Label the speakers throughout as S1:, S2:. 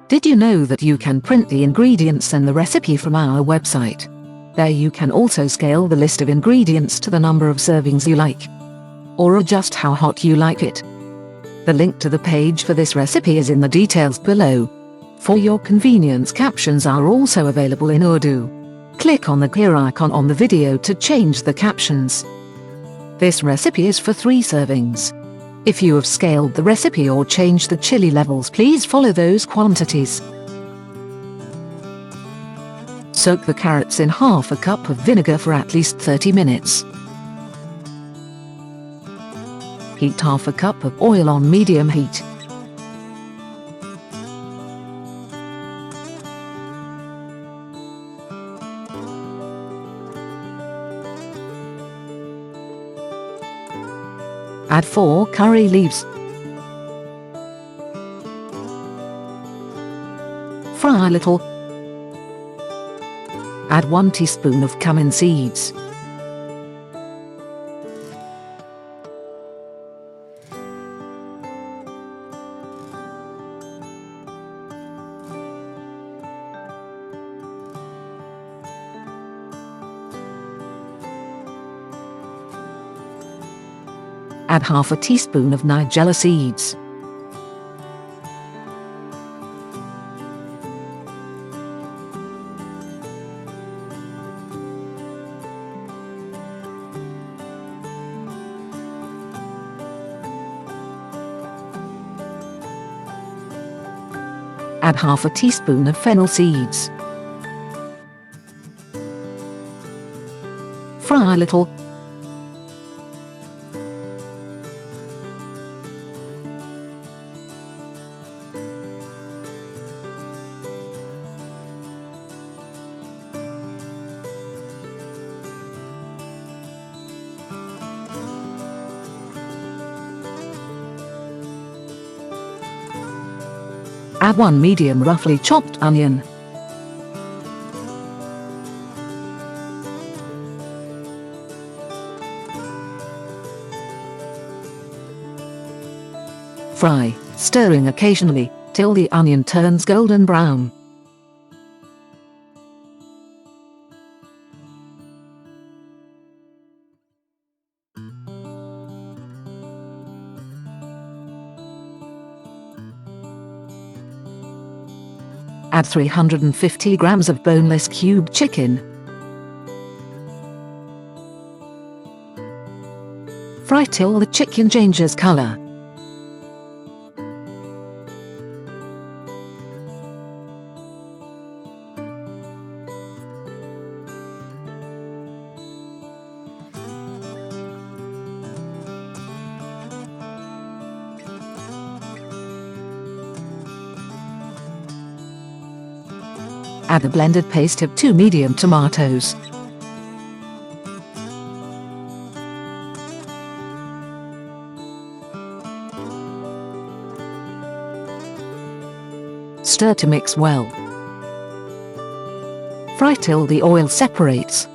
S1: Did you know that you can print the ingredients and the recipe from our website? There you can also scale the list of ingredients to the number of servings you like, or adjust how hot you like it. The link to the page for this recipe is in the details below. For your convenience, captions are also available in Urdu. Click on the gear icon on the video to change the captions. This recipe is for 3 servings. If you have scaled the recipe or changed the chili levels, please follow those quantities. Soak the carrots in half a cup of vinegar for at least 30 minutes. Heat half a cup of oil on medium heat. Add 4 curry leaves. Fry a little. Add 1 teaspoon of cumin seeds. Add half a teaspoon of nigella seeds. Add half a teaspoon of fennel seeds. Fry a little. Add 1 medium roughly chopped onion. Fry, stirring occasionally, till the onion turns golden brown. Add 350 grams of boneless cubed chicken. Fry till the chicken changes color. Add a blended paste of 2 medium tomatoes. Stir to mix well. Fry till the oil separates.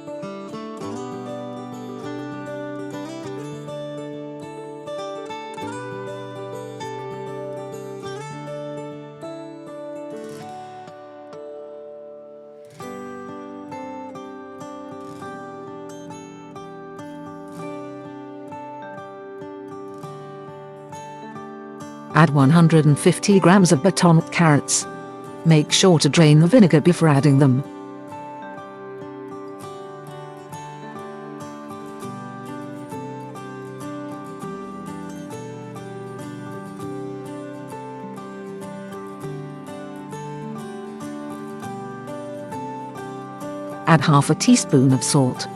S1: Add 150 grams of button carrots. Make sure to drain the vinegar before adding them. Add half a teaspoon of salt.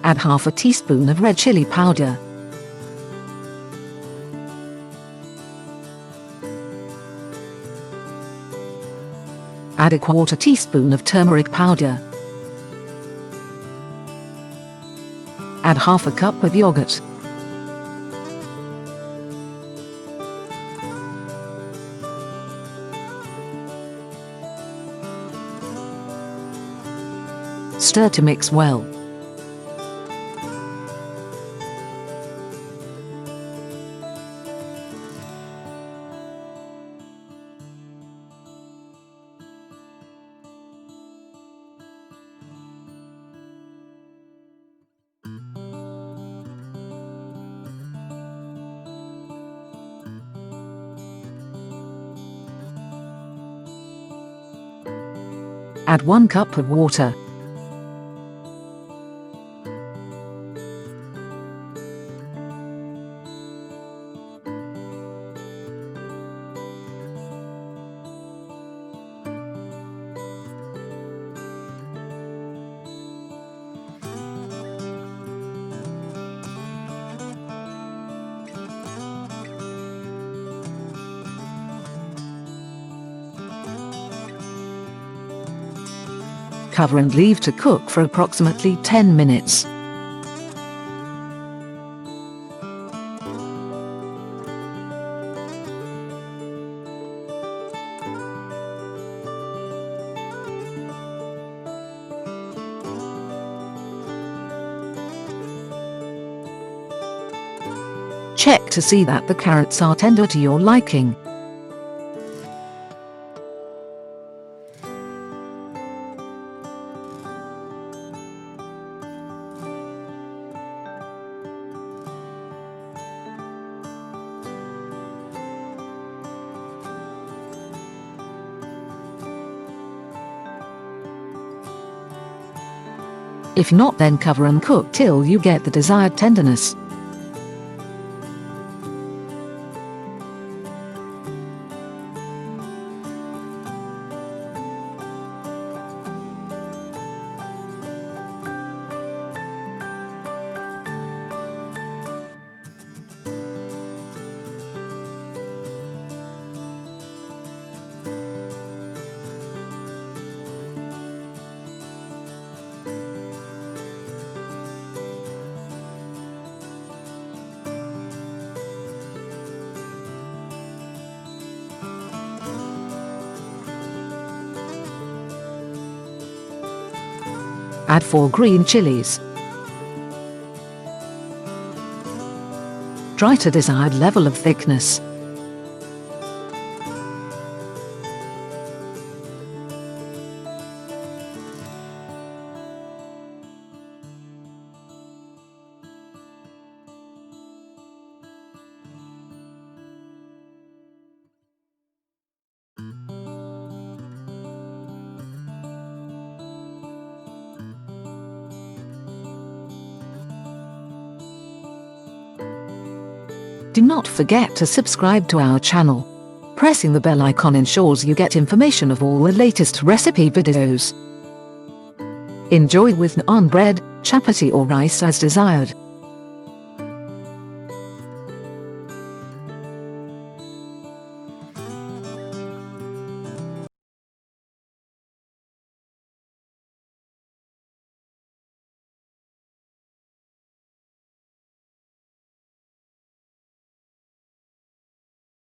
S1: Add half a teaspoon of red chili powder. Add a quarter teaspoon of turmeric powder. Add half a cup of yogurt. stir to mix well. Add 1 cup of water. Cover and leave to cook for approximately 10 minutes. Check to see that the carrots are tender to your liking. If not, then cover and cook till you get the desired tenderness. Add 4 green chilies. Dry to desired level of thickness. Do not forget to subscribe to our channel. Pressing the bell icon ensures you get information of all the latest recipe videos. Enjoy with naan bread, chapatti or rice as desired.